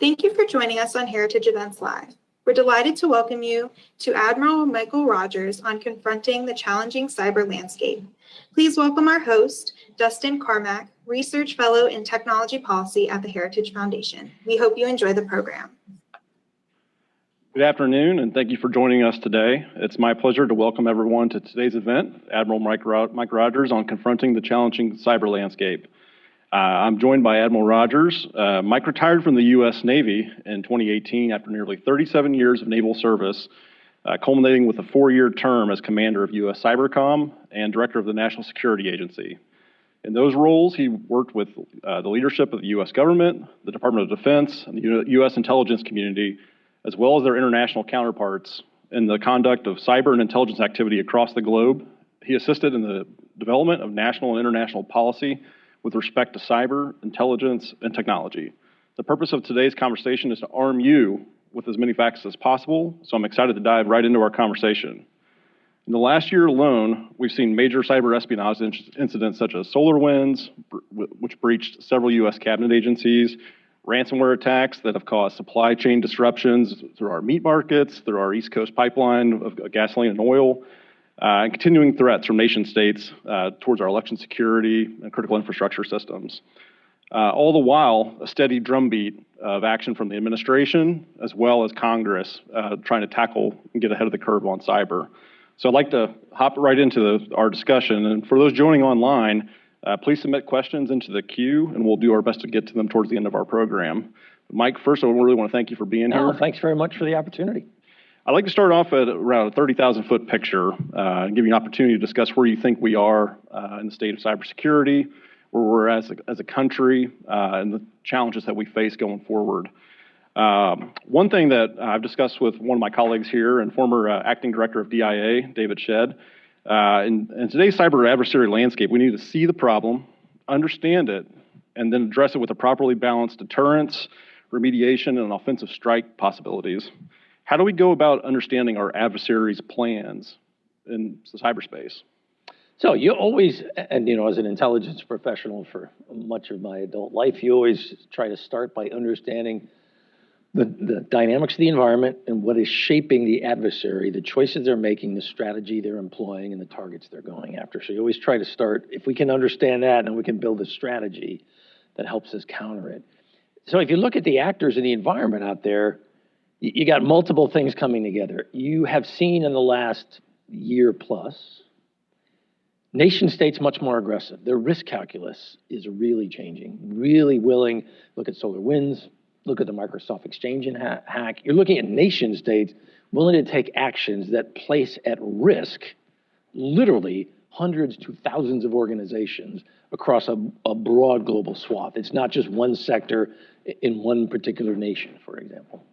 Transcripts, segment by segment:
Thank you for joining us on Heritage Events Live. We're delighted to welcome you to Admiral Michael Rogers on confronting the challenging cyber landscape. Please welcome our host, Dustin Carmack, Research Fellow in Technology Policy at the Heritage Foundation. We hope you enjoy the program. Good afternoon, and thank you for joining us today. It's my pleasure to welcome everyone to today's event, Admiral Mike Rogers on confronting the challenging cyber landscape. I'm joined by Admiral Rogers. Mike retired from the U.S. Navy in 2018 after nearly 37 years of naval service, culminating with a 4-year term as commander of U.S. Cybercom and director of the National Security Agency. In those roles, he worked with the leadership of the U.S. government, the Department of Defense, and the U.S. intelligence community, as well as their international counterparts in the conduct of cyber and intelligence activity across the globe. He assisted in the development of national and international policy with respect to cyber, intelligence, and technology. The purpose of today's conversation is to arm you with as many facts as possible, so I'm excited to dive right into our conversation. In the last year alone, we've seen major cyber espionage incidents such as SolarWinds, which breached several U.S. cabinet agencies, ransomware attacks that have caused supply chain disruptions through our meat markets, through our East Coast pipeline of gasoline and oil, and continuing threats from nation states towards our election security and critical infrastructure systems. All the while, a steady drumbeat of action from the administration as well as Congress trying to tackle and get ahead of the curve on cyber. So I'd like to hop right into our discussion. And for those joining online, please submit questions into the queue and we'll do our best to get to them towards the end of our program. Mike, first, I really want to thank you for being here. Thanks very much for the opportunity. I'd like to start off at around a 30,000-foot picture and give you an opportunity to discuss where you think we are in the state of cybersecurity, where we're as a country, and the challenges that we face going forward. One thing that I've discussed with one of my colleagues here and former acting director of DIA, David Shedd, in today's cyber adversary landscape, we need to see the problem, understand it, and then address it with a properly balanced deterrence, remediation, and offensive strike possibilities. How do we go about understanding our adversaries' plans in the cyberspace? So you always, and as an intelligence professional for much of my adult life, you always try to start by understanding the dynamics of the environment and what is shaping the adversary, the choices they're making, the strategy they're employing, and the targets they're going after. So you always try to start, if we can understand that, and we can build a strategy that helps us counter it. So if you look at the actors in the environment out there, you got multiple things coming together. You have seen in the last year plus, nation states much more aggressive. Their risk calculus is really changing, really willing. Look at SolarWinds, look at the Microsoft Exchange hack. You're looking at nation states willing to take actions that place at risk literally hundreds to thousands of organizations across a broad global swath. It's not just one sector in one particular nation, for example.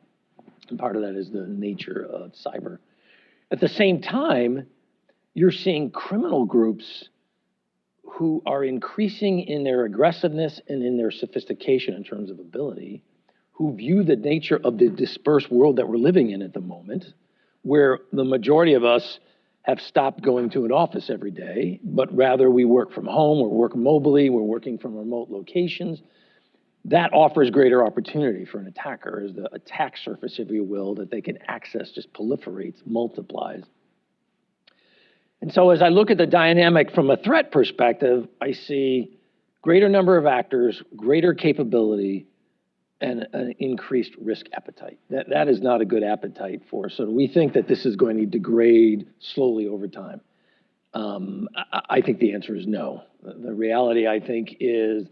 And part of that is the nature of cyber. At the same time, you're seeing criminal groups who are increasing in their aggressiveness and in their sophistication in terms of ability, who view the nature of the dispersed world that we're living in at the moment, where the majority of us have stopped going to an office every day, but rather we work from home, we work mobily, we're working from remote locations. That offers greater opportunity for an attacker as the attack surface, if you will, that they can access just proliferates, multiplies. And so as I look at the dynamic from a threat perspective, I see greater number of actors, greater capability, and an increased risk appetite. That is not a good appetite for us. So we think that this is going to degrade slowly over time. I think the answer is no. The reality, I think, is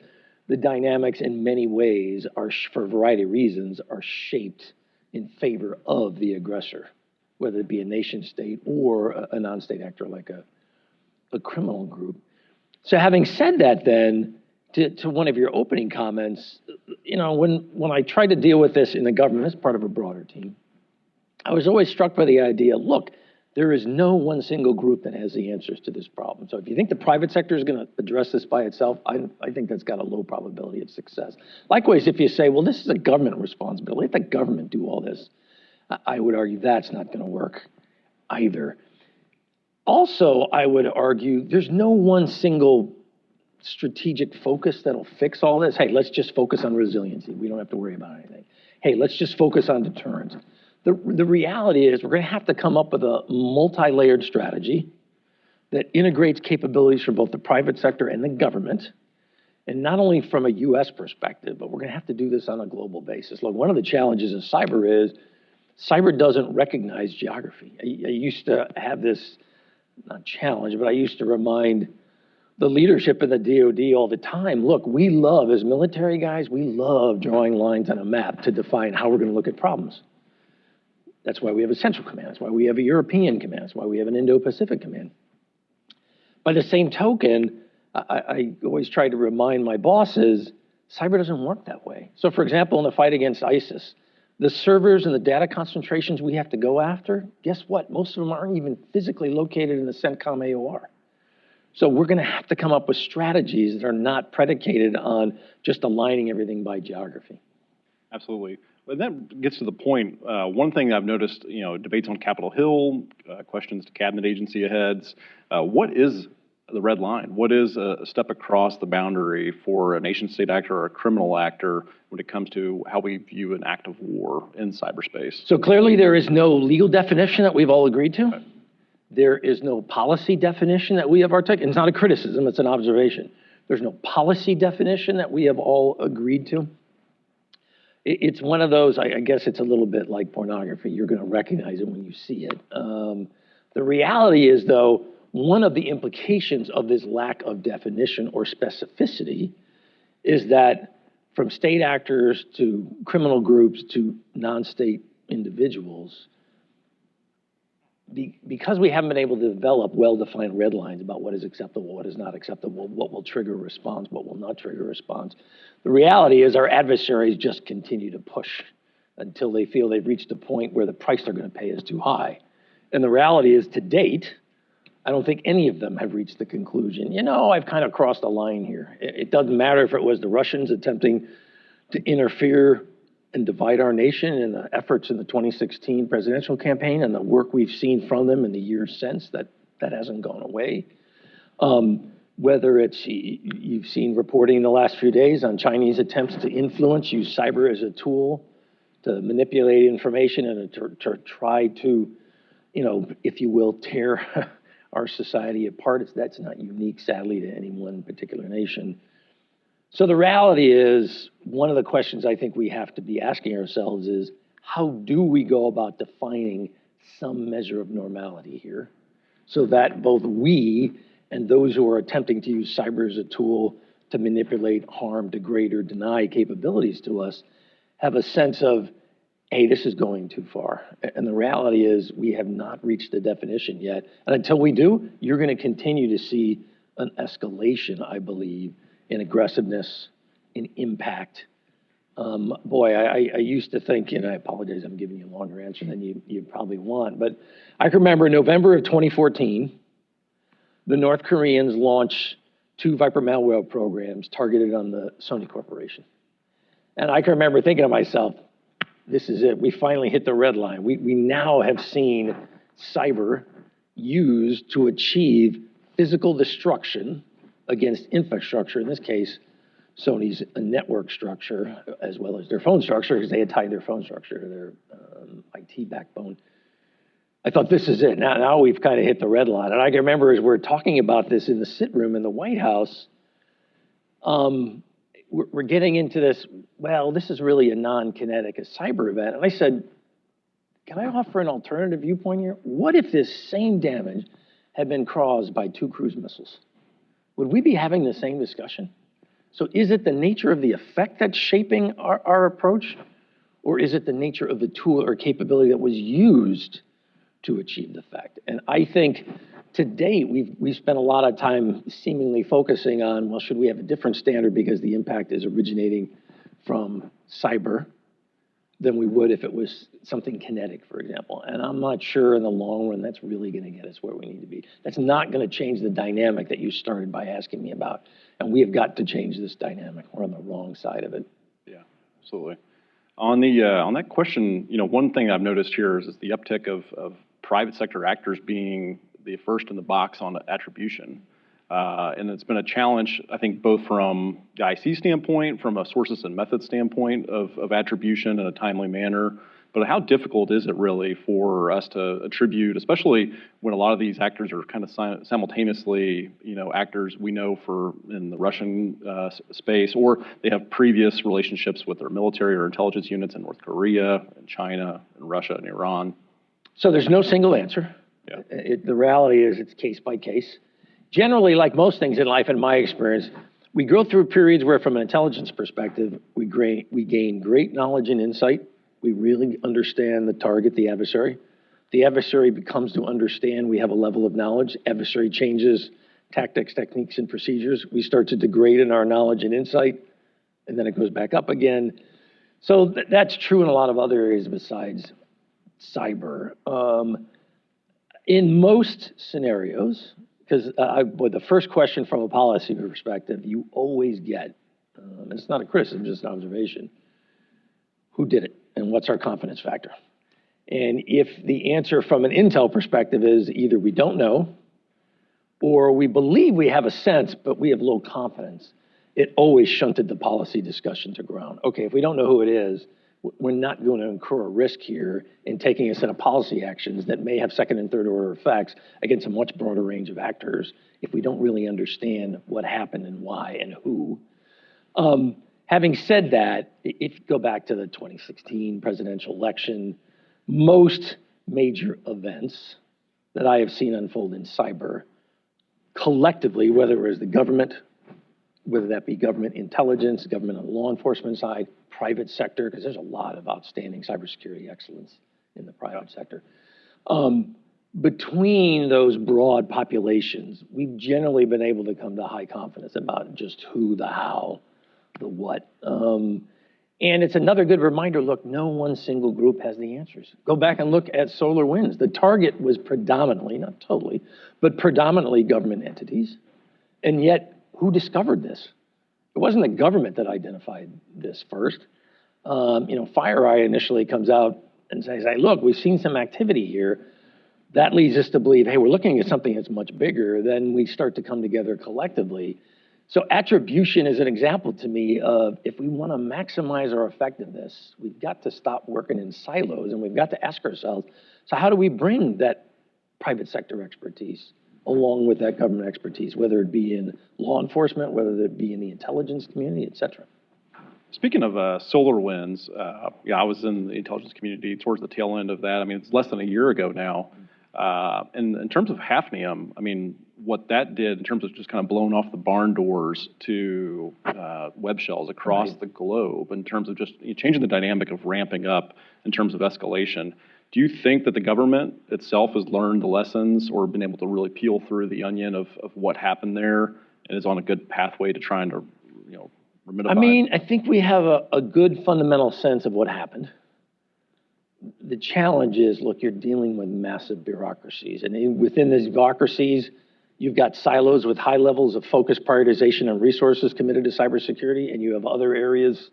the dynamics in many ways are, for a variety of reasons, are shaped in favor of the aggressor, whether it be a nation state or a non-state actor like a criminal group. So having said that then, to one of your opening comments, when I tried to deal with this in the government as part of a broader team, I was always struck by the idea, look, there is no one single group that has the answers to this problem. So if you think the private sector is going to address this by itself, I think that's got a low probability of success. Likewise, if you say, well, this is a government responsibility, let the government do all this, I would argue that's not going to work either. Also, I would argue there's no one single strategic focus that'll fix all this. Hey, let's just focus on resiliency. We don't have to worry about anything. Hey, let's just focus on deterrence. The reality is we're going to have to come up with a multi-layered strategy that integrates capabilities from both the private sector and the government, and not only from a U.S. perspective, but we're going to have to do this on a global basis. Look, one of the challenges in cyber is cyber doesn't recognize geography. I used to have this, not challenge, but I used to remind the leadership in the DoD all the time, look, we love, as military guys, we love drawing lines on a map to define how we're going to look at problems. That's why we have a Central Command. That's why we have a European Command. That's why we have an Indo-Pacific Command. By the same token, I always try to remind my bosses, cyber doesn't work that way. So for example, in the fight against ISIS, the servers and the data concentrations we have to go after, guess what? Most of them aren't even physically located in the CENTCOM AOR. So we're going to have to come up with strategies that are not predicated on just aligning everything by geography. Absolutely. Well, that gets to the point. One thing I've noticed, debates on Capitol Hill, questions to cabinet agency heads. What is the red line? What is a step across the boundary for a nation-state actor or a criminal actor when it comes to how we view an act of war in cyberspace? So clearly there is no legal definition that we've all agreed to. Okay. There is no policy definition that we have articulated. It's not a criticism, it's an observation. There's no policy definition that we have all agreed to. It's one of those, I guess it's a little bit like pornography. You're going to recognize it when you see it. The reality is, though, one of the implications of this lack of definition or specificity is that from state actors to criminal groups to non-state individuals, because we haven't been able to develop well-defined red lines about what is acceptable, what is not acceptable, what will trigger a response, what will not trigger a response, the reality is our adversaries just continue to push until they feel they've reached a point where the price they're going to pay is too high. And the reality is, to date, I don't think any of them have reached the conclusion, I've kind of crossed a line here. It doesn't matter if it was the Russians attempting to interfere and divide our nation in the efforts in the 2016 presidential campaign and the work we've seen from them in the years since, that hasn't gone away. Whether it's, you've seen reporting in the last few days on Chinese attempts to influence, use cyber as a tool to manipulate information and to try to, if you will, tear our society apart. That's not unique, sadly, to any one particular nation. So the reality is, one of the questions I think we have to be asking ourselves is, how do we go about defining some measure of normality here so that both we and those who are attempting to use cyber as a tool to manipulate, harm, degrade, or deny capabilities to us have a sense of, hey, this is going too far. And the reality is we have not reached the definition yet. And until we do, you're going to continue to see an escalation, I believe, in aggressiveness, in impact. I used to think, and I apologize, I'm giving you a longer answer than you probably want, but I can remember November of 2014, the North Koreans launched 2 Viper malware programs targeted on the Sony Corporation. And I can remember thinking to myself, this is it. We finally hit the red line. We now have seen cyber used to achieve physical destruction against infrastructure, in this case, Sony's network structure, as well as their phone structure, because they had tied their phone structure to their IT backbone. I thought, this is it. Now we've kind of hit the red line. And I can remember as we're talking about this in the sit room in the White House, we're getting into this, well, this is really a non-kinetic, a cyber event. And I said, can I offer an alternative viewpoint here? What if this same damage had been caused by 2 cruise missiles? Would we be having the same discussion? So is it the nature of the effect that's shaping our approach? Or is it the nature of the tool or capability that was used to achieve the effect? And I think to date, we've spent a lot of time seemingly focusing on, well, should we have a different standard because the impact is originating from cyber than we would if it was something kinetic, for example. And I'm not sure in the long run that's really going to get us where we need to be. That's not going to change the dynamic that you started by asking me about. And we have got to change this dynamic. We're on the wrong side of it. Yeah, absolutely. On that question, one thing I've noticed here is the uptick of private sector actors being the first in the box on attribution. And it's been a challenge, I think, both from the IC standpoint, from a sources and methods standpoint of attribution in a timely manner. But how difficult is it really for us to attribute, especially when a lot of these actors are kind of simultaneously, actors we know in the Russian space, or they have previous relationships with their military or intelligence units in North Korea and China and Russia and Iran? So there's no single answer. Yeah. The reality is it's case by case. Generally, like most things in life, in my experience, we go through periods where, from an intelligence perspective, we gain great knowledge and insight. We really understand the target, the adversary. The adversary becomes to understand we have a level of knowledge. Adversary changes tactics, techniques, and procedures. We start to degrade in our knowledge and insight, and then it goes back up again. So that's true in a lot of other areas besides cyber. In most scenarios, because the first question from a policy perspective, you always get, and it's not a criticism, just an observation, who did it and what's our confidence factor? And if the answer from an intel perspective is either we don't know or we believe we have a sense, but we have low confidence, it always shunted the policy discussion to ground. Okay, if we don't know who it is, we're not going to incur a risk here in taking a set of policy actions that may have second and third order effects against a much broader range of actors if we don't really understand what happened and why and who. Having said that, if you go back to the 2016 presidential election, most major events that I have seen unfold in cyber, collectively, whether it was the government, whether that be government intelligence, government on the law enforcement side, private sector, because there's a lot of outstanding cybersecurity excellence in the private sector. Between those broad populations, we've generally been able to come to high confidence about just who, the how, the what. And it's another good reminder, look, no one single group has the answers. Go back and look at SolarWinds. The target was predominantly, not totally, but predominantly government entities. And yet, who discovered this? It wasn't the government that identified this first. FireEye initially comes out and says, hey, look, we've seen some activity here. That leads us to believe, hey, we're looking at something that's much bigger. Then we start to come together collectively. So attribution is an example to me of if we want to maximize our effectiveness, we've got to stop working in silos and we've got to ask ourselves, so how do we bring that private sector expertise along with that government expertise, whether it be in law enforcement, whether it be in the intelligence community, et cetera? Speaking of SolarWinds, I was in the intelligence community towards the tail end of that. I mean, it's less than a year ago now. And in terms of hafnium, I mean, what that did in terms of just kind of blowing off the barn doors to web shells across the globe, in terms of just changing the dynamic of ramping up in terms of escalation. Do you think that the government itself has learned the lessons or been able to really peel through the onion of what happened there and is on a good pathway to trying to, remedify? I mean, I think we have a good fundamental sense of what happened. The challenge is, look, you're dealing with massive bureaucracies. And within these bureaucracies, you've got silos with high levels of focus, prioritization, and resources committed to cybersecurity. And you have other areas,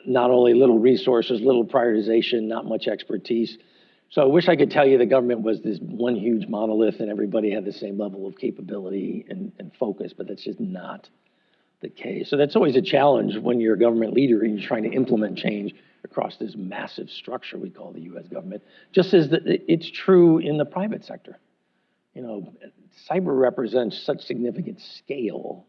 not only little resources, little prioritization, not much expertise. So I wish I could tell you the government was this one huge monolith and everybody had the same level of capability and focus, but that's just not the case. So that's always a challenge when you're a government leader and you're trying to implement change across this massive structure we call the U.S. government, just as it's true in the private sector. Cyber represents such significant scale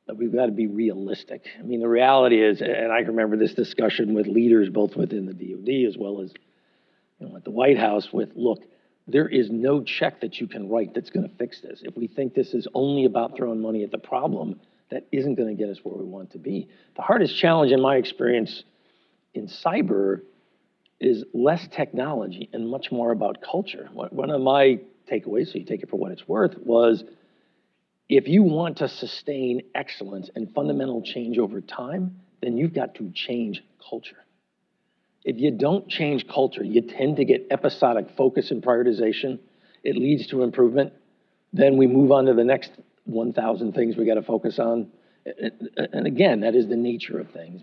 that we've got to be realistic. I mean, the reality is, and I remember this discussion with leaders both within the DoD as well as at the White House with, look, there is no check that you can write that's going to fix this. If we think this is only about throwing money at the problem, that isn't going to get us where we want to be. The hardest challenge in my experience in cyber is less technology and much more about culture. One of my takeaways, so you take it for what it's worth, was if you want to sustain excellence and fundamental change over time, then you've got to change culture. If you don't change culture, you tend to get episodic focus and prioritization. It leads to improvement. Then we move on to the next 1,000 things we got to focus on. And again, that is the nature of things.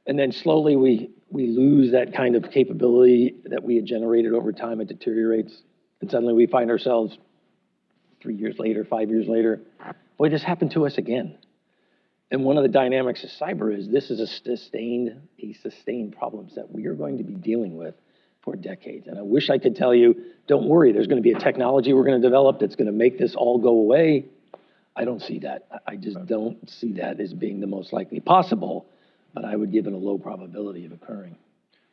And then slowly we lose that kind of capability that we had generated over time. It deteriorates. And suddenly we find ourselves 3 years later, 5 years later, boy, this happened to us again. And one of the dynamics of cyber is this is a sustained problems that we are going to be dealing with for decades. And I wish I could tell you, don't worry, there's going to be a technology we're going to develop that's going to make this all go away. I don't see that. I just don't see that as being the most likely possible, but I would give it a low probability of occurring.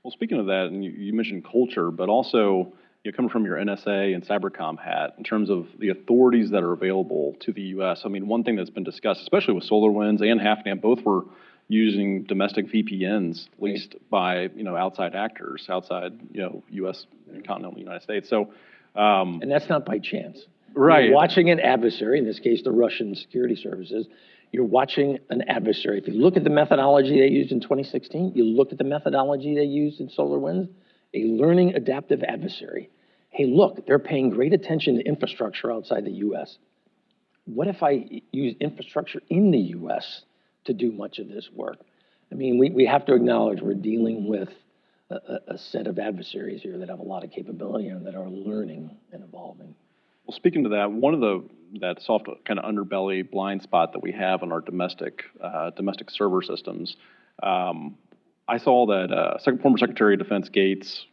Well, speaking of that, and you mentioned culture, but also coming from your NSA and Cybercom hat, in terms of the authorities that are available to the U.S. I mean, one thing that's been discussed, especially with SolarWinds and Half-Dam, both were using domestic VPNs leased by outside actors outside U.S. continental United States. So, and that's not by chance. Right. You're watching an adversary, in this case, the Russian security services. You're watching an adversary. If you look at the methodology they used in 2016, you look at the methodology they used in SolarWinds, a learning adaptive adversary. Hey, look, they're paying great attention to infrastructure outside the U.S. What if I use infrastructure in the U.S. to do much of this work? I mean, we have to acknowledge we're dealing with a set of adversaries here that have a lot of capability and that are learning and evolving. Well, speaking to that, one of that soft kind of underbelly blind spot that we have in our domestic server systems, I saw that former Secretary of Defense Gates,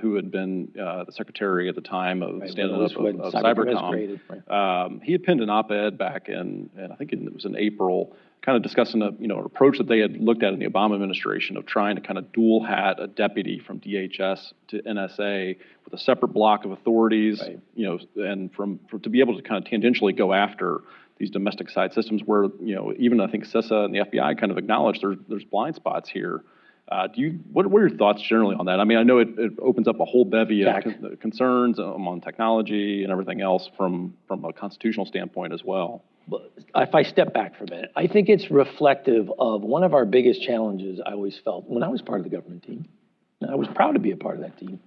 who had been the secretary at the time of standing up of Cybercom, he had penned an op-ed back in, and I think it was in April, kind of discussing an approach that they had looked at in the Obama administration of trying to kind of dual hat a deputy from DHS to NSA with a separate block of authorities, and to be able to kind of tangentially go after these domestic side systems where, even I think CISA and the FBI kind of acknowledge there's blind spots here. What are your thoughts generally on that? I mean, I know it opens up a whole bevy of concerns on technology and everything else from a constitutional standpoint as well. If I step back for a minute, I think it's reflective of one of our biggest challenges I always felt when I was part of the government team. And I was proud to be a part of that team.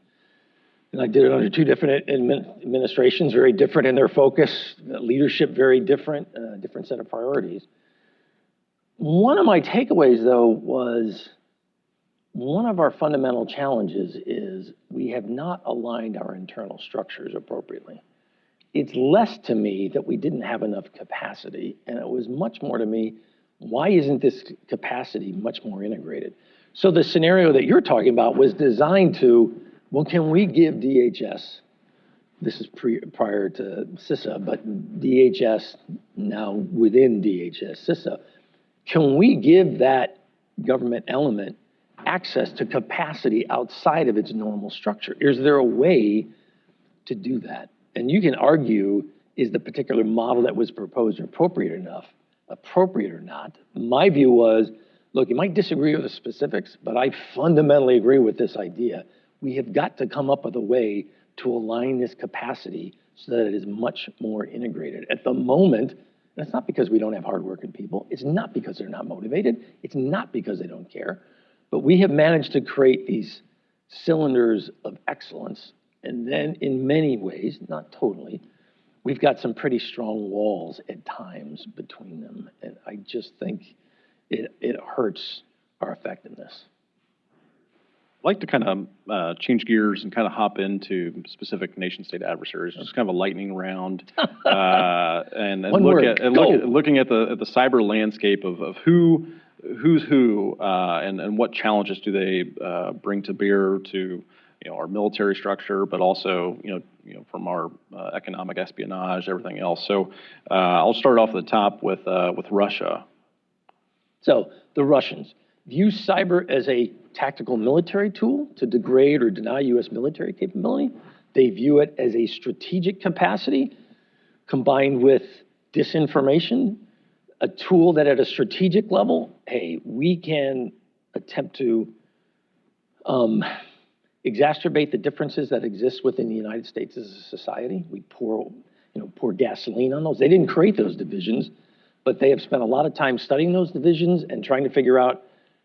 And I did it under two different administrations, very different in their focus, leadership very different, different set of priorities. One of my takeaways, though, was one of our fundamental challenges is we have not aligned our internal structures appropriately. It's less to me that we didn't have enough capacity, and it was much more to me, why isn't this capacity much more integrated? So the scenario that you're talking about was designed to, well, can we give DHS, this is prior to CISA, but DHS now within DHS, CISA, can we give that government element access to capacity outside of its normal structure? Is there a way to do that? And you can argue, is the particular model that was proposed appropriate or not? My view was, look, you might disagree with the specifics, but I fundamentally agree with this idea. We have got to come up with a way to align this capacity so that it is much more integrated. At the moment, and it's not because we don't have hardworking people, it's not because they're not motivated, it's not because they don't care, but we have managed to create these cylinders of excellence. And then in many ways, not totally, we've got some pretty strong walls at times between them. And I just think it hurts our effectiveness. I'd like to kind of change gears and kind of hop into specific nation-state adversaries. Just kind of a lightning round, and looking at the cyber landscape of who's who, and what challenges do they bring to bear to our military structure, but also from our economic espionage, everything else. So I'll start off at the top with Russia. So the Russians view cyber as a tactical military tool to degrade or deny U.S. military capability. They view it as a strategic capacity combined with disinformation, a tool that at a strategic level, hey, we can attempt to exacerbate the differences that exist within the United States as a society. We pour gasoline on those. They didn't create those divisions, but they have spent a lot of time studying those divisions and trying to figure out,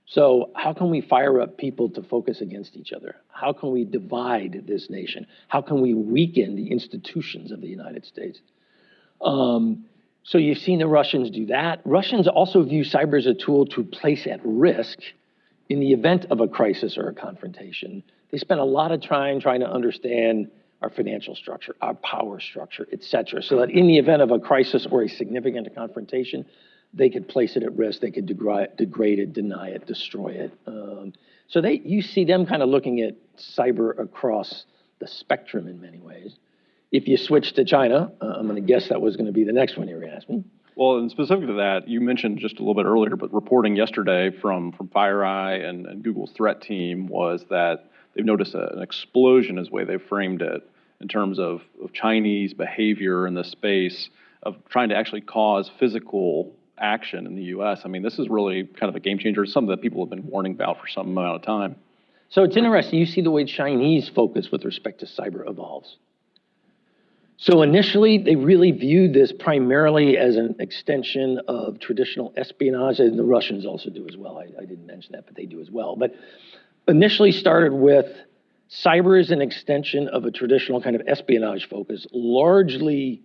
so how can we fire up people to focus against each other? How can we divide this nation? How can we weaken the institutions of the United States? So you've seen the Russians do that. Russians also view cyber as a tool to place at risk in the event of a crisis or a confrontation. They spent a lot of time trying to understand our financial structure, our power structure, et cetera, so that in the event of a crisis or a significant confrontation, they could place it at risk, they could degrade it, deny it, destroy it. So you see them kind of looking at cyber across the spectrum in many ways. If you switch to China, I'm going to guess that was going to be the next one you were going to ask me. Well, and specific to that, you mentioned just a little bit earlier, but reporting yesterday from FireEye and Google's threat team was that they've noticed an explosion, is the way they framed it, in terms of Chinese behavior in the space of trying to actually cause physical action in the U.S. I mean, this is really kind of a game changer, something that people have been warning about for some amount of time. So it's interesting. You see the way Chinese focus with respect to cyber evolves. So initially, they really viewed this primarily as an extension of traditional espionage, and the Russians also do as well. I didn't mention that, but they do as well. But initially started with cyber as an extension of a traditional kind of espionage focus, largely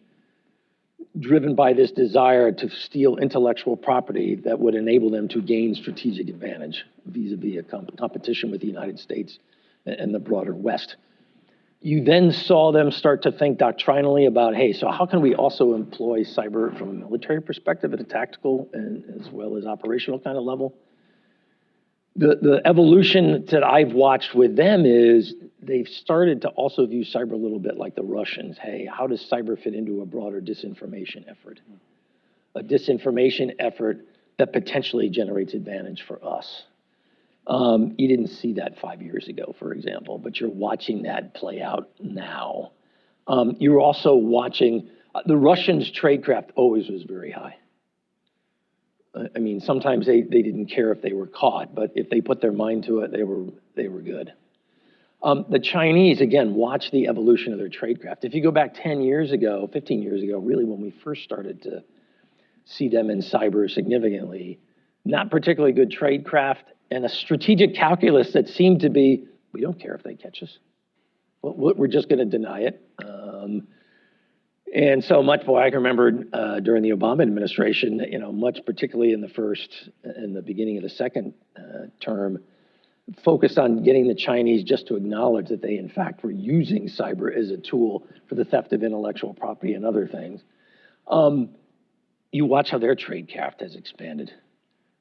driven by this desire to steal intellectual property that would enable them to gain strategic advantage vis-a-vis a competition with the United States and the broader West. You then saw them start to think doctrinally about, hey, so how can we also employ cyber from a military perspective at a tactical and as well as operational kind of level? The evolution that I've watched with them is they've started to also view cyber a little bit like the Russians. Hey, how does cyber fit into a broader disinformation effort? A disinformation effort that potentially generates advantage for us. You didn't see that 5 years ago, for example, but you're watching that play out now. You're also watching, the Russians' tradecraft always was very high. I mean, sometimes they didn't care if they were caught, but if they put their mind to it, they were good. The Chinese, again, watch the evolution of their tradecraft. If you go back 10 years ago, 15 years ago, really when we first started to see them in cyber significantly, not particularly good tradecraft, and a strategic calculus that seemed to be, we don't care if they catch us. We're just going to deny it. And so much, boy, I can remember during the Obama administration, much particularly in the beginning of the second term, focused on getting the Chinese just to acknowledge that they, in fact, were using cyber as a tool for the theft of intellectual property and other things. You watch how their tradecraft has expanded.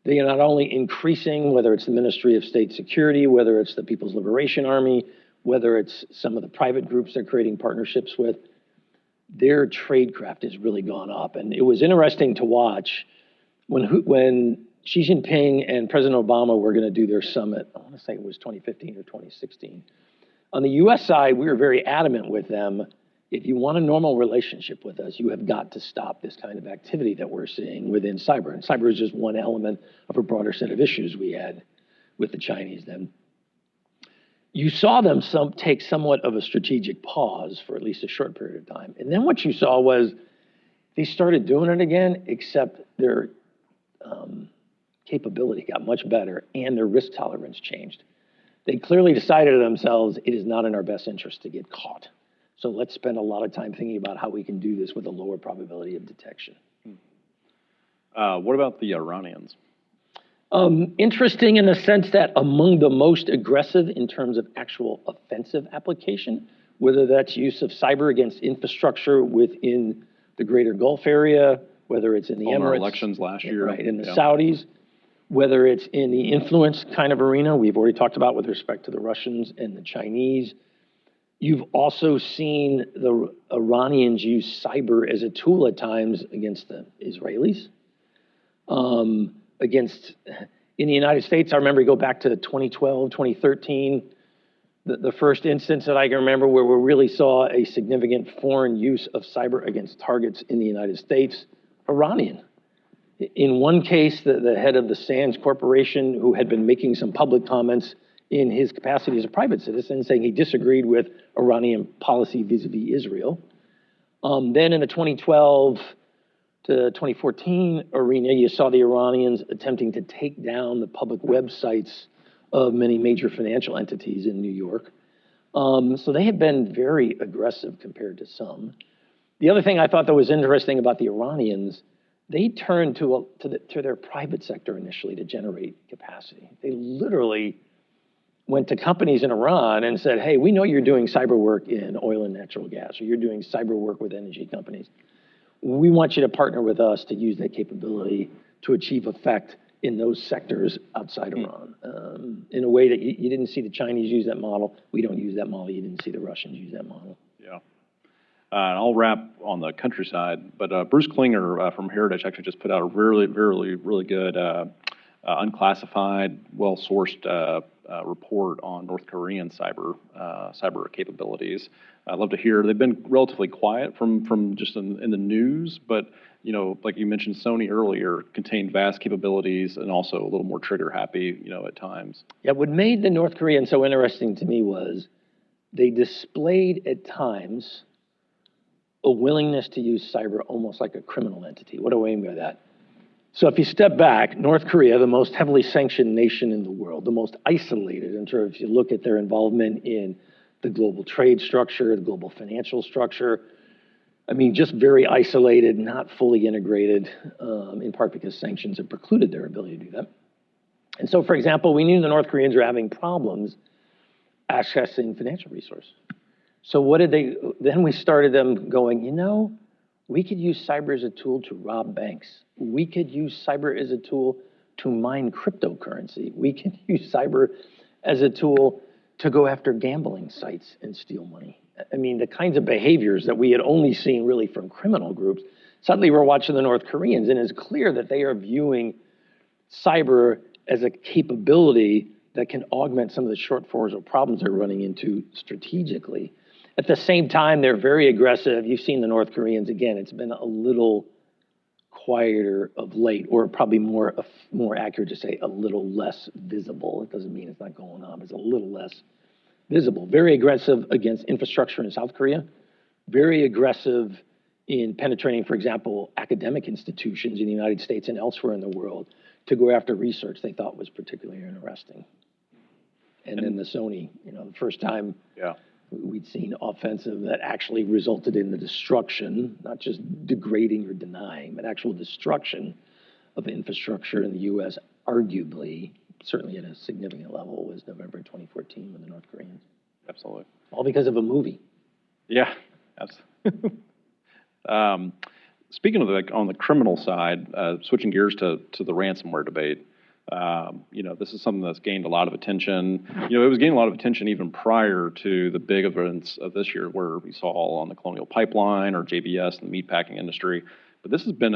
They are not only increasing, whether it's the Ministry of State Security, whether it's the People's Liberation Army, whether it's some of the private groups they're creating partnerships with, their tradecraft has really gone up. And it was interesting to watch when Xi Jinping and President Obama were going to do their summit. I want to say it was 2015 or 2016. On the U.S. side, we were very adamant with them. If you want a normal relationship with us, you have got to stop this kind of activity that we're seeing within cyber. And cyber is just one element of a broader set of issues we had with the Chinese then. You saw them take somewhat of a strategic pause for at least a short period of time. And then what you saw was they started doing it again, except their capability got much better and their risk tolerance changed. They clearly decided to themselves, it is not in our best interest to get caught. So let's spend a lot of time thinking about how we can do this with a lower probability of detection. What about the Iranians? Interesting in the sense that among the most aggressive in terms of actual offensive application, whether that's use of cyber against infrastructure within the greater Gulf area, whether it's in the Emirates. Elections last year. Right, in the Saudis, whether it's in the influence kind of arena, we've already talked about with respect to the Russians and the Chinese. You've also seen the Iranians use cyber as a tool at times against the Israelis. In the United States, I remember you go back to 2012, 2013, the first instance that I can remember where we really saw a significant foreign use of cyber against targets in the United States, Iranian. In one case, the head of the Sands Corporation, who had been making some public comments in his capacity as a private citizen, saying he disagreed with Iranian policy vis-a-vis Israel. Then in the 2012 to 2014 arena, you saw the Iranians attempting to take down the public websites of many major financial entities in New York. So they have been very aggressive compared to some. The other thing I thought that was interesting about the Iranians, they turned to their private sector initially to generate capacity. They literally went to companies in Iran and said, hey, we know you're doing cyber work in oil and natural gas, or you're doing cyber work with energy companies. We want you to partner with us to use that capability to achieve effect in those sectors outside Iran, in a way that you didn't see the Chinese use that model. We don't use that model. You didn't see the Russians use that model. Yeah. I'll wrap on the countryside, but Bruce Klinger from Heritage actually just put out a really good unclassified, well-sourced report on North Korean cyber capabilities. I'd love to hear. They've been relatively quiet from just in the news, but like you mentioned, Sony earlier contained vast capabilities and also a little more trigger happy, at times. Yeah, what made the North Koreans so interesting to me was they displayed at times a willingness to use cyber almost like a criminal entity. What do I mean by that? So if you step back, North Korea, the most heavily sanctioned nation in the world, the most isolated in terms, if you look at their involvement in the global trade structure, the global financial structure, I mean, just very isolated, not fully integrated, in part because sanctions have precluded their ability to do that. And so, for example, we knew the North Koreans were having problems accessing financial resources. So what did they, then we started them going, we could use cyber as a tool to rob banks. We could use cyber as a tool to mine cryptocurrency. We can use cyber as a tool to go after gambling sites and steal money. I mean, the kinds of behaviors that we had only seen really from criminal groups, suddenly we're watching the North Koreans, and it's clear that they are viewing cyber as a capability that can augment some of the shortfalls or problems they're running into strategically. At the same time, they're very aggressive. You've seen the North Koreans, again, it's been a little quieter of late, or probably more accurate to say a little less visible. It doesn't mean it's not going on, but it's a little less visible. Very aggressive against infrastructure in South Korea. Very aggressive in penetrating, for example, academic institutions in the United States and elsewhere in the world to go after research they thought was particularly interesting. And then the Sony, the first time we'd seen offensive that actually resulted in the destruction, not just degrading or denying, but actual destruction of infrastructure in the U.S., arguably, certainly at a significant level, was November 2014 with the North Koreans. Absolutely. All because of a movie. Yeah, absolutely. Speaking of on the criminal side, switching gears to the ransomware debate, this is something that's gained a lot of attention. It was gaining a lot of attention even prior to the big events of this year, where we saw on the Colonial Pipeline or JBS and the meatpacking industry. But this has been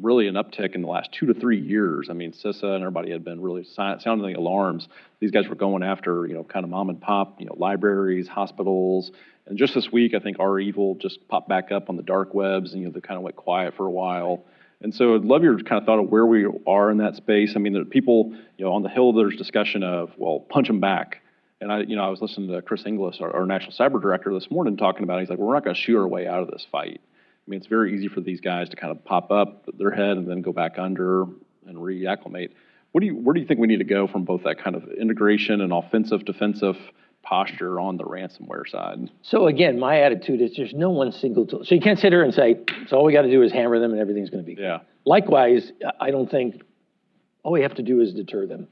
really an uptick in the last 2 to 3 years. I mean, CISA and everybody had been really sounding the alarms. These guys were going after, kind of mom and pop, libraries, hospitals. And just this week, I think REvil just popped back up on the dark webs, and they kind of went quiet for a while. And so I'd love your kind of thought of where we are in that space. I mean, there are people, on the Hill, there's discussion of, well, punch them back. And I was listening to Chris Inglis, our national cyber director, this morning talking about it. He's like, we're not going to shoot our way out of this fight. I mean, it's very easy for these guys to kind of pop up their head and then go back under and reacclimate. Where do you think we need to go from both that kind of integration and offensive, defensive posture on the ransomware side? So again, my attitude is there's no one single tool. So you can't sit here and say, so all we got to do is hammer them and everything's going to be good. Yeah. Likewise, I don't think all we have to do is deter them.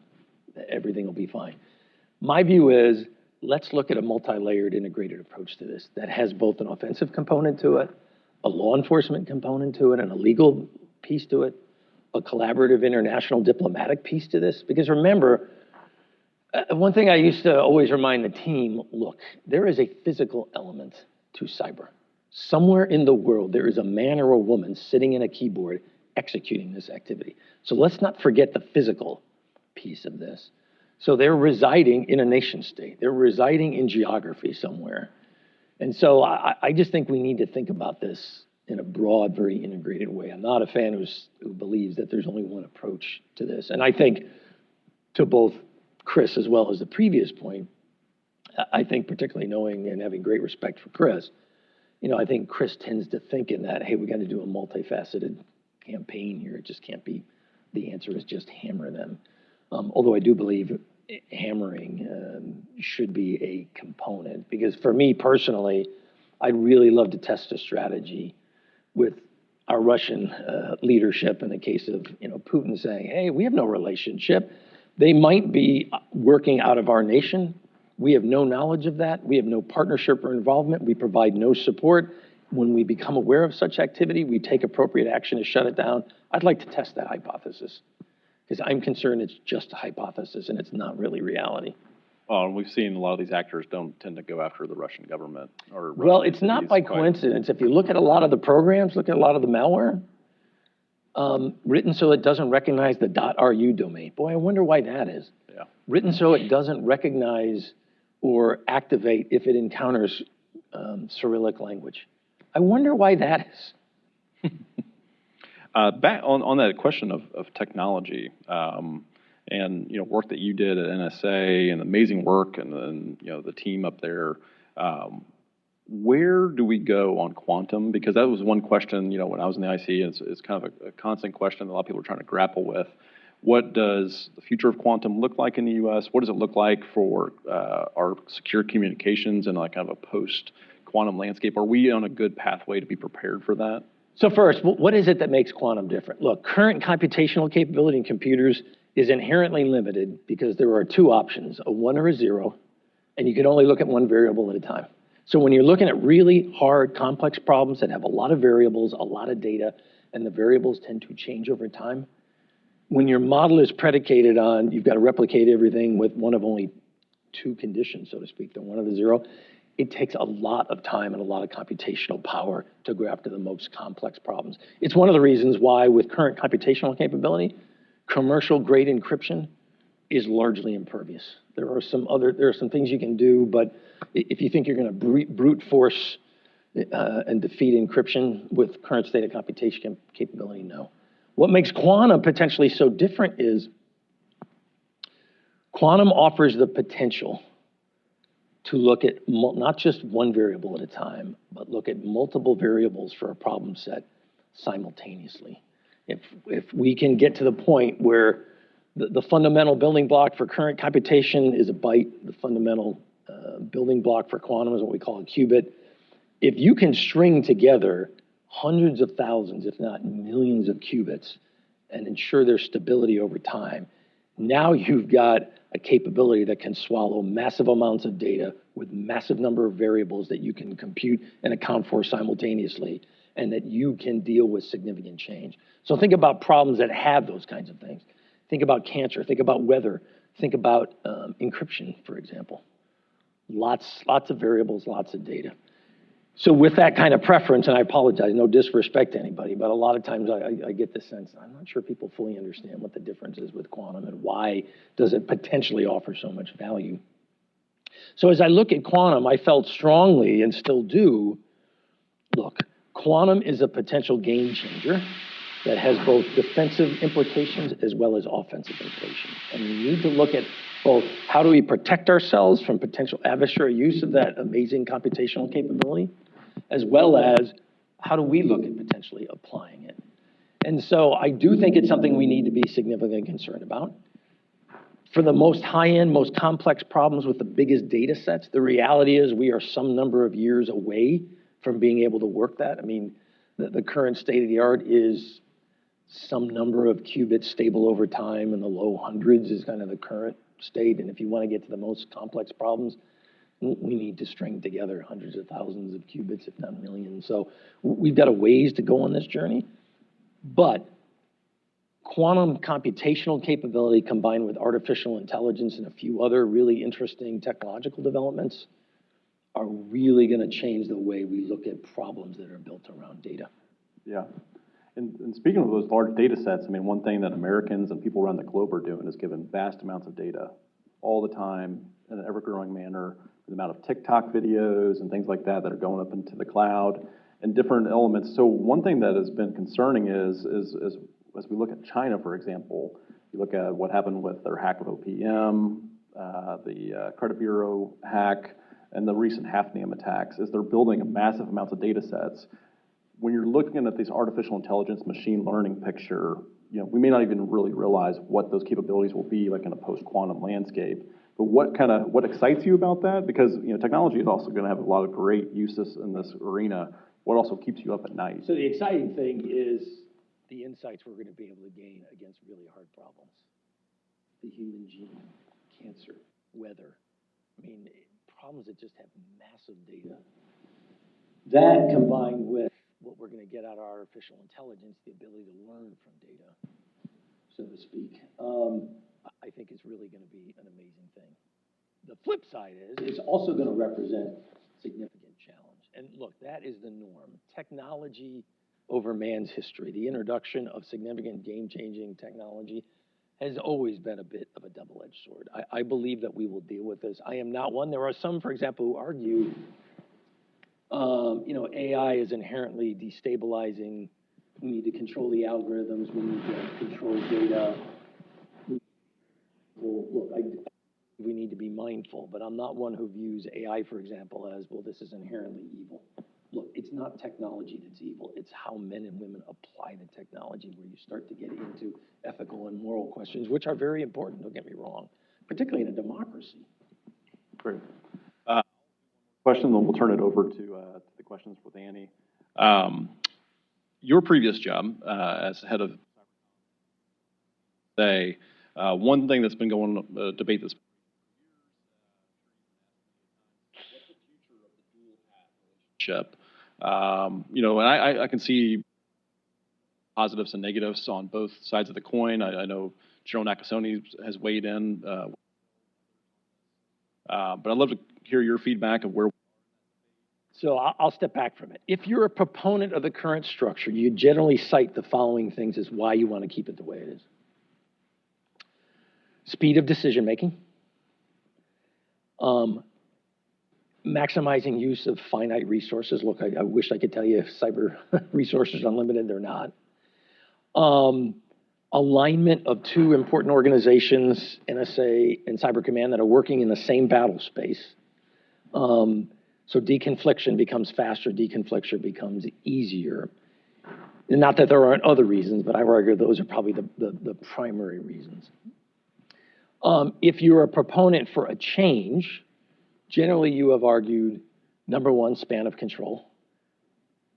Everything will be fine. My view is let's look at a multi-layered integrated approach to this that has both an offensive component to it, a law enforcement component to it, and a legal piece to it, a collaborative international diplomatic piece to this. Because remember, one thing I used to always remind the team, look, there is a physical element to cyber. Somewhere in the world, there is a man or a woman sitting in a keyboard executing this activity. So let's not forget the physical piece of this. So they're residing in a nation state. They're residing in geography somewhere. And so I just think we need to think about this in a broad, very integrated way. I'm not a fan who believes that there's only one approach to this. And I think to both Chris as well as the previous point, I think particularly knowing and having great respect for Chris, I think Chris tends to think in that, hey, we got to do a multifaceted campaign here. It just can't be, the answer is just hammer them. Although I do believe hammering should be a component, because for me personally, I'd really love to test a strategy with our Russian leadership in the case of Putin saying, hey, we have no relationship. They might be working out of our nation. We have no knowledge of that. We have no partnership or involvement. We provide no support. When we become aware of such activity, we take appropriate action to shut it down. I'd like to test that hypothesis because I'm concerned it's just a hypothesis and it's not really reality. Well, we've seen a lot of these actors don't tend to go after the Russian government or Russian Well, it's not by entities quite. coincidence. If you look at a lot of the programs, look at a lot of the malware, written so it doesn't recognize the .ru domain. Boy, I wonder why that is. Yeah. Written so it doesn't recognize or activate if it encounters Cyrillic language. I wonder why that is. Back on that question of technology, and work that you did at NSA and amazing work, and the team up there. Where do we go on quantum? Because that was one question. When I was in the IC, it's kind of a constant question that a lot of people are trying to grapple with. What does the future of quantum look like in the U.S.? What does it look like for our secure communications and like kind of a post-quantum landscape? Are we on a good pathway to be prepared for that? So first, what is it that makes quantum different? Look, current computational capability in computers is inherently limited because there are two options, a 1 or a 0, and you can only look at one variable at a time. So when you're looking at really hard, complex problems that have a lot of variables, a lot of data, and the variables tend to change over time, when your model is predicated on you've got to replicate everything with one of only two conditions, so to speak, the 1 or the 0, it takes a lot of time and a lot of computational power to go after the most complex problems. It's one of the reasons why with current computational capability, commercial grade encryption is largely impervious. There are some things you can do, but if you think you're going to brute force and defeat encryption with current state of computation capability, no. What makes quantum potentially so different is quantum offers the potential to look at not just one variable at a time, but look at multiple variables for a problem set simultaneously. If we can get to the point where the fundamental building block for current computation is a byte, the fundamental building block for quantum is what we call a qubit. If you can string together hundreds of thousands, if not millions of qubits and ensure their stability over time, now you've got a capability that can swallow massive amounts of data with massive number of variables that you can compute and account for simultaneously, and that you can deal with significant change. So think about problems that have those kinds of things. Think about cancer, think about weather, think about encryption, for example. Lots of variables, lots of data. So with that kind of preference, and I apologize, no disrespect to anybody, but a lot of times I get the sense, I'm not sure people fully understand what the difference is with quantum and why does it potentially offer so much value. So as I look at quantum, I felt strongly, and still do, look, quantum is a potential game changer that has both defensive implications as well as offensive implications. And we need to look at both how do we protect ourselves from potential adversarial use of that amazing computational capability, as well as how do we look at potentially applying it. And so I do think it's something we need to be significantly concerned about. For the most high-end, most complex problems with the biggest data sets, the reality is we are some number of years away from being able to work that. I mean, the current state of the art is some number of qubits stable over time, in the low hundreds is kind of the current state. And if you want to get to the most complex problems, we need to string together hundreds of thousands of qubits, if not millions. So we've got a ways to go on this journey. But quantum computational capability combined with artificial intelligence and a few other really interesting technological developments are really going to change the way we look at problems that are built around data. Yeah. And speaking of those large data sets, I mean, one thing that Americans and people around the globe are doing is giving vast amounts of data all the time in an ever-growing manner. The amount of TikTok videos and things like that that are going up into the cloud and different elements. So one thing that has been concerning is as we look at China, for example, you look at what happened with their hack of OPM, the credit bureau hack, and the recent Hafnium attacks, is they're building massive amounts of data sets. When you're looking at this artificial intelligence, machine learning picture, we may not even really realize what those capabilities will be like in a post-quantum landscape. But what excites you about that? Because technology is also going to have a lot of great uses in this arena. What also keeps you up at night? So the exciting thing is the insights we're going to be able to gain against really hard problems. the human genome, cancer, weather. I mean, problems that just have massive data. That combined with what we're going to get out of artificial intelligence, the ability to learn from data, so to speak, I think is really going to be an amazing thing. The flip side is it's also going to represent significant challenge. And look, that is the norm. Technology over man's history, the introduction of significant game-changing technology has always been a bit of a double-edged sword. I believe that we will deal with this. I am not one. There are some, for example, who argue, AI is inherently destabilizing. We need to control the algorithms. We need to control data. Well, look, we need to be mindful, but I'm not one who views AI, for example, as, well, this is inherently evil. Look, it's not technology that's evil. It's how men and women apply the technology where you start to get into ethical and moral questions, which are very important, don't get me wrong, particularly in a democracy. Great. Question, then we'll turn it over to the questions with Annie. Your previous job as head of one thing that's been going on, debate this relationship. And I can see positives and negatives on both sides of the coin. I know General Nakasone has weighed in, but I'd love to hear your feedback of where. So I'll step back from it. If you're a proponent of the current structure, you generally cite the following things as why you want to keep it the way it is. Speed of decision making, maximizing use of finite resources. Look, I wish I could tell you if cyber resources are unlimited, they're not. Alignment of two important organizations, NSA and Cyber Command, that are working in the same battle space. So deconfliction becomes faster, deconfliction becomes easier. And not that there aren't other reasons, but I would argue those are probably the primary reasons. If you're a proponent for a change, generally you have argued, number one, span of control.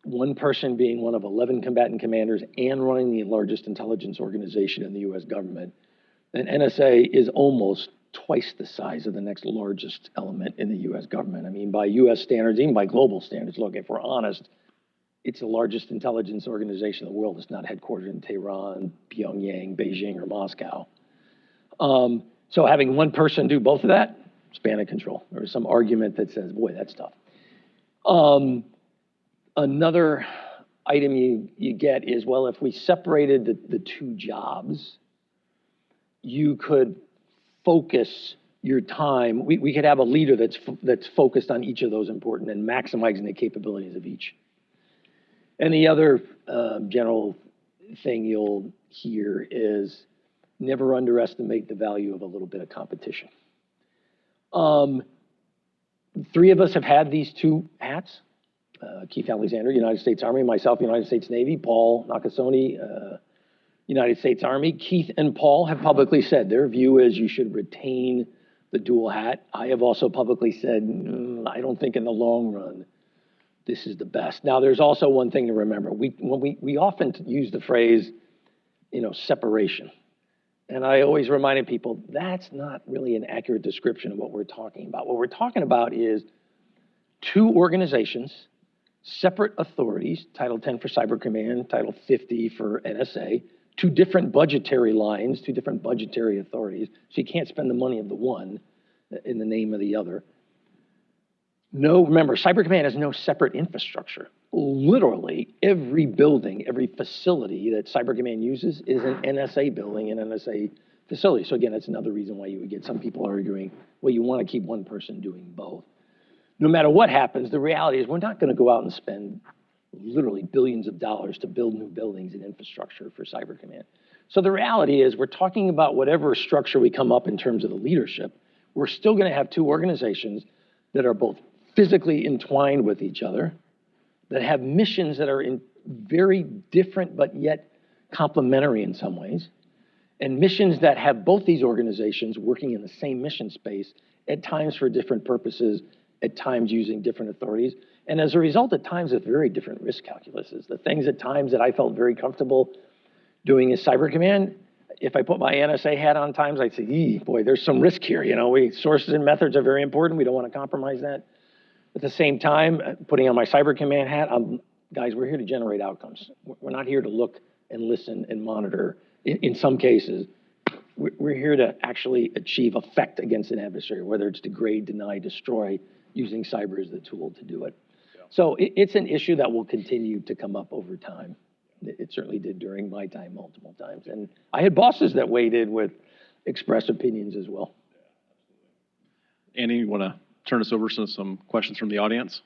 One person being one of 11 combatant commanders and running the largest intelligence organization in the US government. And NSA is almost twice the size of the next largest element in the US government. I mean, by US standards, even by global standards, look, if we're honest, it's the largest intelligence organization in the world. It's not headquartered in Tehran, Pyongyang, Beijing, or Moscow. So having one person do both of that, span of control. There's some argument that says, boy, that's tough. Another item you get is, well, if we separated the two jobs, you could focus your time. We could have a leader that's focused on each of those important and maximizing the capabilities of each. And the other general thing you'll hear is never underestimate the value of a little bit of competition. Three of us have had these two hats. Keith Alexander, United States Army, myself, United States Navy, Paul Nakasone, United States Army. Keith and Paul have publicly said their view is you should retain the dual hat. I have also publicly said, I don't think in the long run this is the best. Now, there's also one thing to remember. We often use the phrase, separation. And I always reminded people, that's not really an accurate description of what we're talking about. What we're talking about is two organizations, separate authorities, Title 10 for Cyber Command, Title 50 for NSA, two different budgetary lines, two different budgetary authorities, so you can't spend the money of the one in the name of the other. Remember, Cyber Command has no separate infrastructure. Literally, every building, every facility that Cyber Command uses is an NSA building, an NSA facility. So again, that's another reason why you would get some people arguing, well, you want to keep one person doing both. No matter what happens, the reality is we're not going to go out and spend literally billions of dollars to build new buildings and infrastructure for Cyber Command. So the reality is we're talking about whatever structure we come up in terms of the leadership, we're still going to have two organizations that are both physically entwined with each other, that have missions that are very different but yet complementary in some ways, and missions that have both these organizations working in the same mission space, at times for different purposes, at times using different authorities, and as a result, at times with very different risk calculuses. The things at times that I felt very comfortable doing as Cyber Command, if I put my NSA hat on times, I'd say, boy, there's some risk here. Sources and methods are very important. We don't want to compromise that. At the same time, putting on my cyber command hat, guys, we're here to generate outcomes. We're not here to look and listen and monitor. In some cases, we're here to actually achieve effect against an adversary, whether it's degrade, deny, destroy, using cyber as the tool to do it. Yeah. So it's an issue that will continue to come up over time. It certainly did during my time multiple times. And I had bosses that weighed in with express opinions as well. Yeah, Annie, you want to turn us over to some questions from the audience?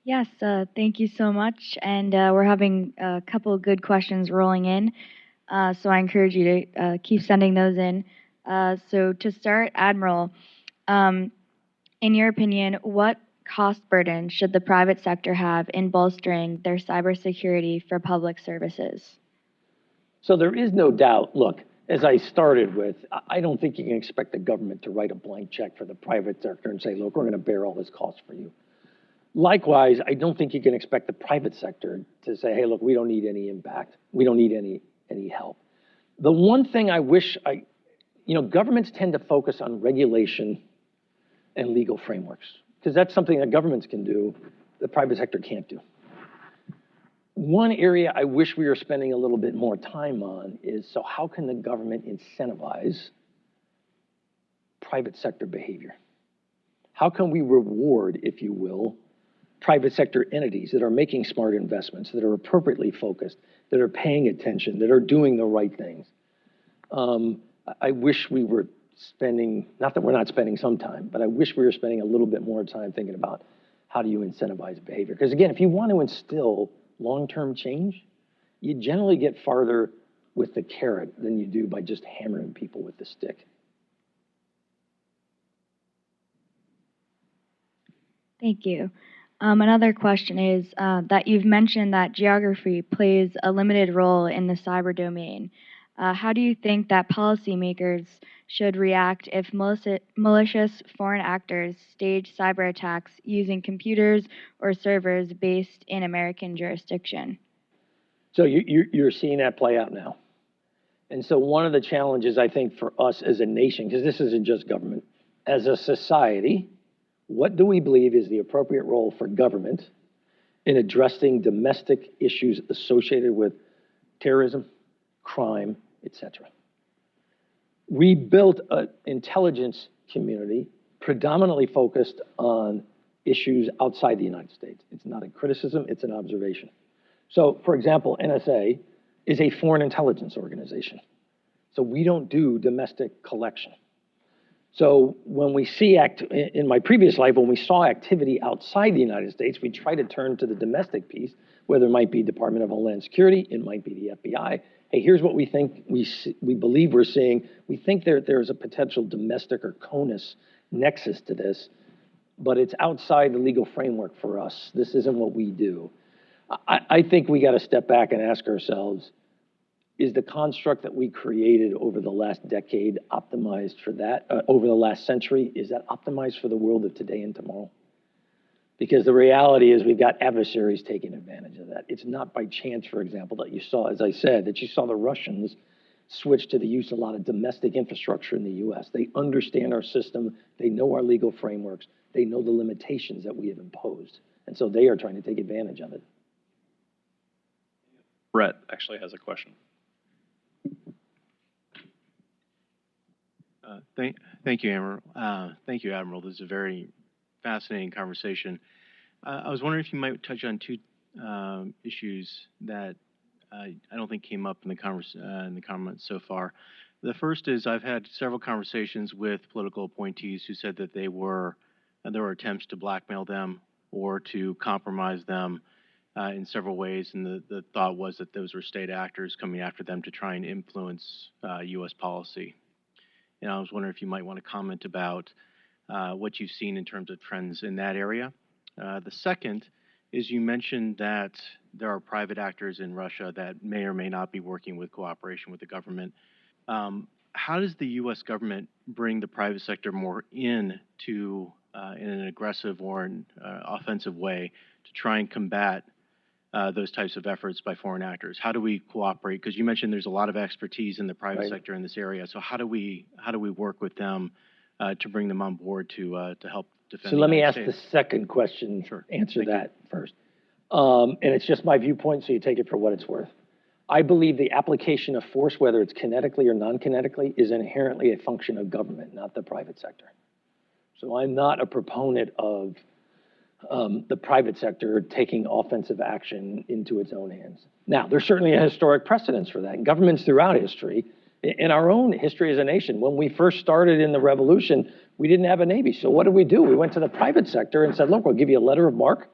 Yes, thank you so much. And we're having a couple of good questions rolling in. So I encourage you to keep sending those in. So to start, Admiral, in your opinion, what cost burden should the private sector have in bolstering their cybersecurity for public services? So there is no doubt, look, as I started with, I don't think you can expect the government to write a blank check for the private sector and say, look, we're going to bear all this cost for you. Likewise, I don't think you can expect the private sector to say, hey, look, we don't need any impact. We don't need any help. The one thing I wish governments tend to focus on regulation and legal frameworks, because that's something that governments can do, the private sector can't do. One area I wish we were spending a little bit more time on is, so how can the government incentivize private sector behavior? How can we reward, if you will, private sector entities that are making smart investments, that are appropriately focused, that are paying attention, that are doing the right things? I wish we were spending, not that we're not spending some time, but I wish we were spending a little bit more time thinking about how do you incentivize behavior? Because again, if you want to instill long-term change, you generally get farther with the carrot than you do by just hammering people with the stick. Thank you. Another question is that you've mentioned that geography plays a limited role in the cyber domain. How do you think that policymakers should react if malicious foreign actors stage cyber attacks using computers or servers based in American jurisdiction? So you're seeing that play out now. And so one of the challenges, I think, for us as a nation, because this isn't just government, as a society, what do we believe is the appropriate role for government in addressing domestic issues associated with terrorism, crime, etc.? We built an intelligence community predominantly focused on issues outside the United States. It's not a criticism, it's an observation. So, for example, NSA is a foreign intelligence organization. So we don't do domestic collection. So when we see in my previous life, when we saw activity outside the United States, we try to turn to the domestic piece, whether it might be Department of Homeland Security, it might be the FBI. Hey, here's what we think we believe we're seeing. We think there's a potential domestic or CONUS nexus to this, but it's outside the legal framework for us. This isn't what we do. I think we got to step back and ask ourselves, is the construct that we created over the last decade optimized for that? Over the last century, is that optimized for the world of today and tomorrow? Because the reality is we've got adversaries taking advantage of that. It's not by chance, for example, that you saw, as I said, that you saw the Russians switch to the use of a lot of domestic infrastructure in the US. They understand our system. They know our legal frameworks. They know the limitations that we have imposed. And so they are trying to take advantage of it. Brett actually has a question. Thank you, Admiral. Thank you, Admiral. This is a very fascinating conversation. I was wondering if you might touch on two issues that I don't think came up in the comments so far. The first is I've had several conversations with political appointees who said that there were attempts to blackmail them or to compromise them in several ways, and the thought was that those were state actors coming after them to try and influence U.S. policy. And I was wondering if you might want to comment about what you've seen in terms of trends in that area. The second is you mentioned that there are private actors in Russia that may or may not be working with cooperation with the government. How does the U.S. government bring the private sector more in an aggressive or an offensive way to try and combat those types of efforts by foreign actors? How do we cooperate? Because you mentioned there's a lot of expertise in the private Right. sector in this area. So how do we work with them to bring them on board to help defend So the let me United ask the States? second question, Sure. answer Thank you. that first. And it's just my viewpoint, so you take it for what it's worth. I believe the application of force, whether it's kinetically or non-kinetically, is inherently a function of government, not the private sector. So I'm not a proponent of the private sector taking offensive action into its own hands. Now, there's certainly a historic precedence for that. Governments throughout history, in our own history as a nation, when we first started in the revolution, we didn't have a Navy. So what did we do? We went to the private sector and said, look, we'll give you a letter of marque.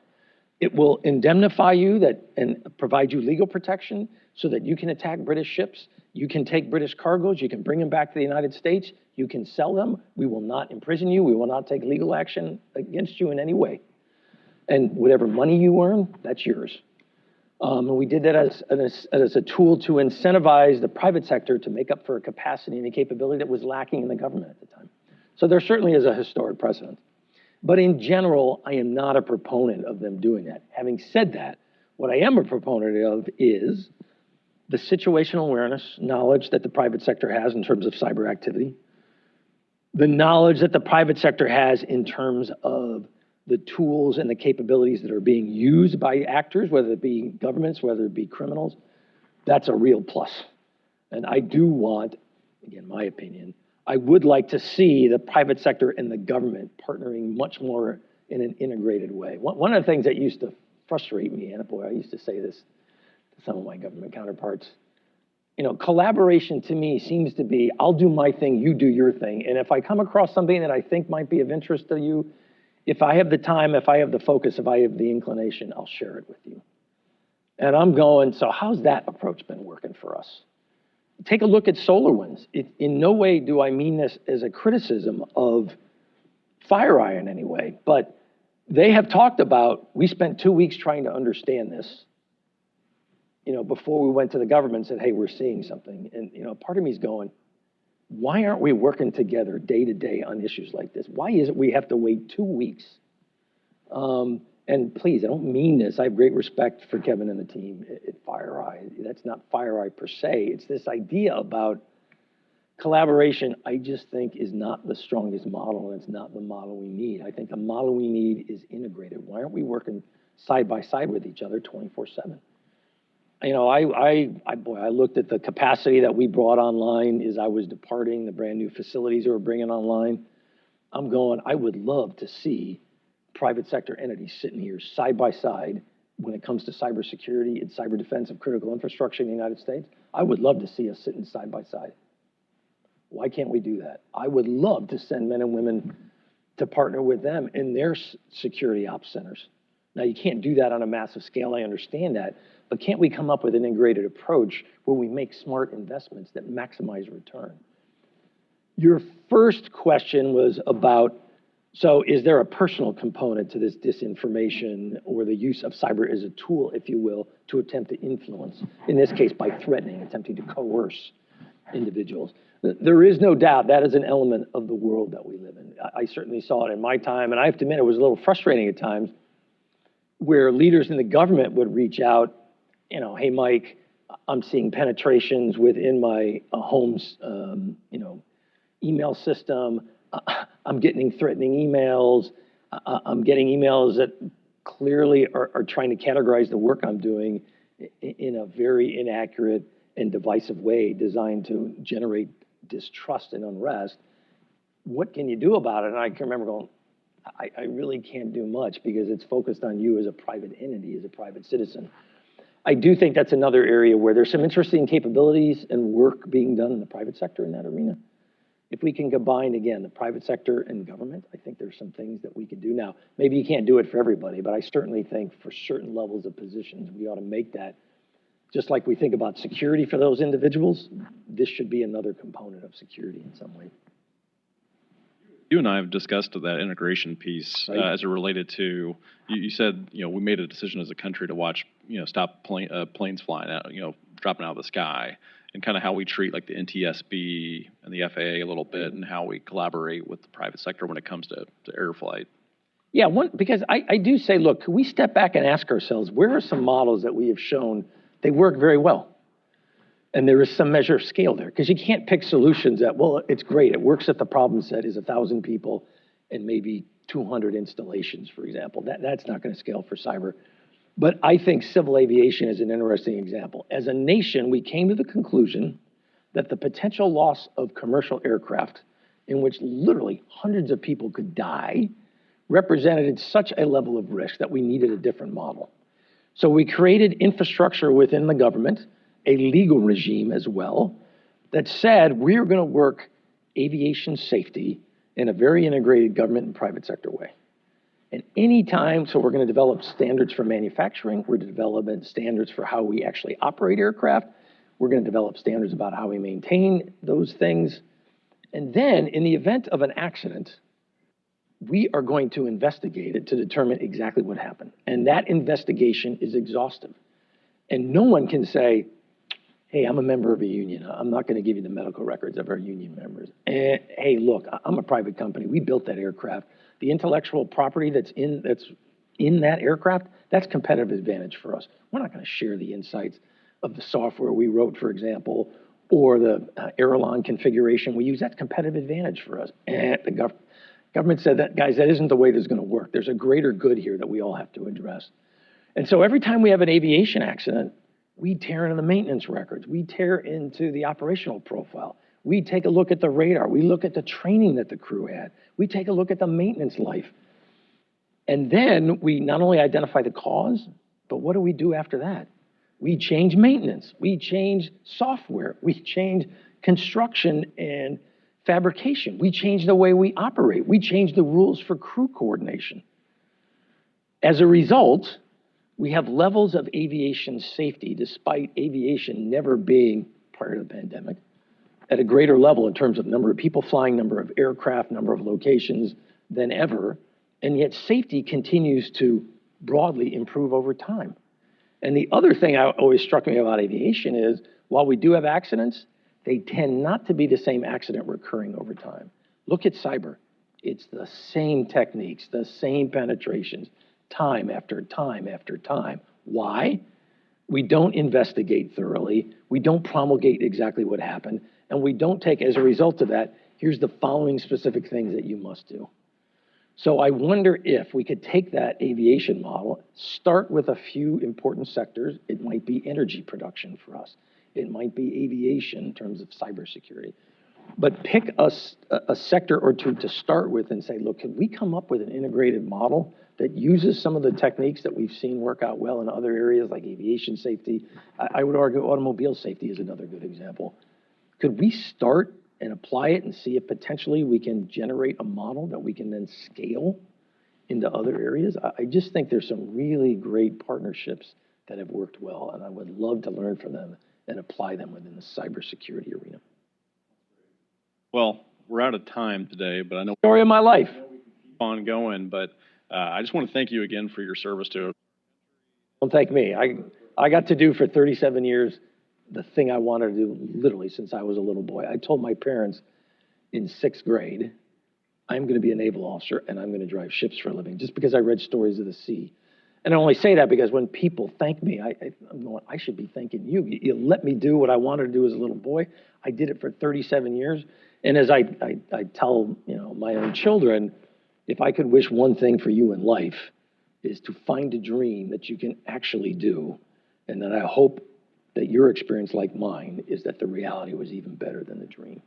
It will indemnify you and provide you legal protection so that you can attack British ships. You can take British cargoes. You can bring them back to the United States. You can sell them. We will not imprison you. We will not take legal action against you in any way. And whatever money you earn, that's yours. And we did that as a tool to incentivize the private sector to make up for a capacity and a capability that was lacking in the government at the time. So there certainly is a historic precedent. But in general, I am not a proponent of them doing that. Having said that, what I am a proponent of is the situational awareness, knowledge that the private sector has in terms of cyber activity, the knowledge that the private sector has in terms of the tools and the capabilities that are being used by actors, whether it be governments, whether it be criminals. That's a real plus. And I do want, again, my opinion, I would like to see the private sector and the government partnering much more in an integrated way. One of the things that used to frustrate me, and boy, I used to say this to some of my government counterparts, you know, collaboration to me seems to be, I'll do my thing, you do your thing. And if I come across something that I think might be of interest to you, if I have the time, if I have the focus, if I have the inclination, I'll share it with you. And I'm going, so how's that approach been working for us? Take a look at SolarWinds. In no way do I mean this as a criticism of FireEye in any way, but they have talked about, we spent 2 weeks trying to understand this, you know, before we went to the government and said, hey, we're seeing something. And, you know, part of me is going, why aren't we working together day to day on issues like this? Why is it we have to wait 2 weeks? And please, I don't mean this. I have great respect for Kevin and the team at FireEye. That's not FireEye per se. It's this idea about collaboration, I just think is not the strongest model, and it's not the model we need. I think the model we need is integrated. Why aren't we working side by side with each other 24/7? You know, I looked at the capacity that we brought online as I was departing, the brand new facilities that we're bringing online. I'm going, I would love to see private sector entities sitting here side by side when it comes to cybersecurity and cyber defense of critical infrastructure in the United States. I would love to see us sitting side by side. Why can't we do that? I would love to send men and women to partner with them in their security ops centers. Now, you can't do that on a massive scale. I understand that. But can't we come up with an integrated approach where we make smart investments that maximize return? Your first question was about, so is there a personal component to this disinformation or the use of cyber as a tool, if you will, to attempt to influence, in this case by threatening, attempting to coerce individuals? There is no doubt that is an element of the world that we live in. I certainly saw it in my time, and I have to admit it was a little frustrating at times where leaders in the government would reach out, you know, hey, Mike, I'm seeing penetrations within my home's, email system. I'm getting threatening emails. I'm getting emails that clearly are trying to categorize the work I'm doing in a very inaccurate and divisive way designed to generate distrust and unrest. What can you do about it? And I can remember going, I really can't do much because it's focused on you as a private entity, as a private citizen. I do think that's another area where there's some interesting capabilities and work being done in the private sector in that arena. If we can combine, again, the private sector and government, I think there's some things that we could do now. Maybe you can't do it for everybody, but I certainly think for certain levels of positions, we ought to make that, just like we think about security for those individuals, this should be another component of security in some way. You and I have discussed that integration piece Right. As it related to, you said, you know, we made a decision as a country to watch, you know, stop planes flying out, you know, dropping out of the sky, and kind of how we treat like the NTSB and the FAA a little bit, and how we collaborate with the private sector when it comes to air flight. Yeah, because I do say, look, can we step back and ask ourselves, where are some models that we have shown they work very well? And there is some measure of scale there, because you can't pick solutions that, well, it's great, it works at the problem set is 1,000 people and maybe 200 installations, for example. That's not going to scale for cyber. But I think civil aviation is an interesting example. As a nation, we came to the conclusion that the potential loss of commercial aircraft, in which literally hundreds of people could die, represented such a level of risk that we needed a different model. So we created infrastructure within the government, a legal regime as well, that said we're going to work aviation safety in a very integrated government and private sector way. And anytime, so we're going to develop standards for manufacturing, we're developing standards for how we actually operate aircraft, we're going to develop standards about how we maintain those things. And then in the event of an accident, we are going to investigate it to determine exactly what happened. And that investigation is exhaustive. And no one can say, hey, I'm a member of a union. I'm not going to give you the medical records of our union members. And, hey, look, I'm a private company. We built that aircraft. The intellectual property that's in that aircraft, that's competitive advantage for us. We're not going to share the insights of the software we wrote, for example, or the airline configuration we use. That's competitive advantage for us. And the government said that, guys, that isn't the way this is going to work. There's a greater good here that we all have to address. And so every time we have an aviation accident, we tear into the maintenance records. We tear into the operational profile. We take a look at the radar. We look at the training that the crew had. We take a look at the maintenance life. And then we not only identify the cause, but what do we do after that? We change maintenance. We change software. We change construction and fabrication. We change the way we operate. We change the rules for crew coordination. As a result, we have levels of aviation safety, despite aviation never being, prior to the pandemic, at a greater level in terms of number of people flying, number of aircraft, number of locations than ever. And yet safety continues to broadly improve over time. And the other thing that always struck me about aviation is, while we do have accidents, they tend not to be the same accident recurring over time. Look at cyber. It's the same techniques, the same penetrations, time after time after time. Why? We don't investigate thoroughly. We don't promulgate exactly what happened. And we don't take, as a result of that, here's the following specific things that you must do. So I wonder if we could take that aviation model, start with a few important sectors. It might be energy production for us. It might be aviation in terms of cybersecurity. But pick a sector or two to start with and say, look, can we come up with an integrated model that uses some of the techniques that we've seen work out well in other areas like aviation safety? I would argue automobile safety is another good example. Could we start and apply it and see if potentially we can generate a model that we can then scale into other areas? I just think there's some really great partnerships that have worked well, and I would love to learn from them and apply them within the cybersecurity arena. Well, we're out of time today, but I know Story of my life. we can keep on going, but I just want to thank you again for your service to. Don't thank me. I got to do for 37 years the thing I wanted to do literally since I was a little boy. I told my parents in 6th grade, I'm going to be a naval officer and I'm going to drive ships for a living, just because I read stories of the sea. And I only say that because when people thank me, I'm going, I should be thanking you. You let me do what I wanted to do as a little boy. I did it for 37 years. And as I tell my own children, if I could wish one thing for you in life, is to find a dream that you can actually do. And then I hope that your experience, like mine, is that the reality was even better than the dream.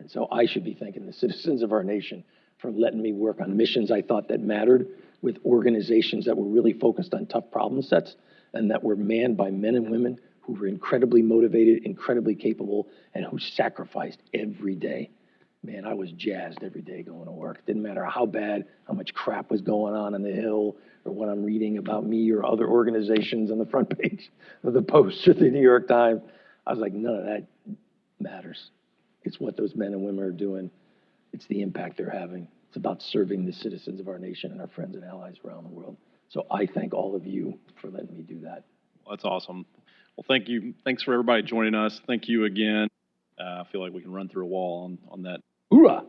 And so I should be thanking the citizens of our nation for letting me work on missions I thought that mattered, with organizations that were really focused on tough problem sets and that were manned by men and women who were incredibly motivated, incredibly capable, and who sacrificed every day. Man, I was jazzed every day going to work. Didn't matter how bad, how much crap was going on the Hill, or what I'm reading about me or other organizations on the front page of the Post or the New York Times. I was like, none of that matters. It's what those men and women are doing. It's the impact they're having. It's about serving the citizens of our nation and our friends and allies around the world. So I thank all of you for letting me do that. Well, that's awesome. Well, thank you. Thanks for everybody joining us. Thank you again. I feel like we can run through a wall on that. Hoorah!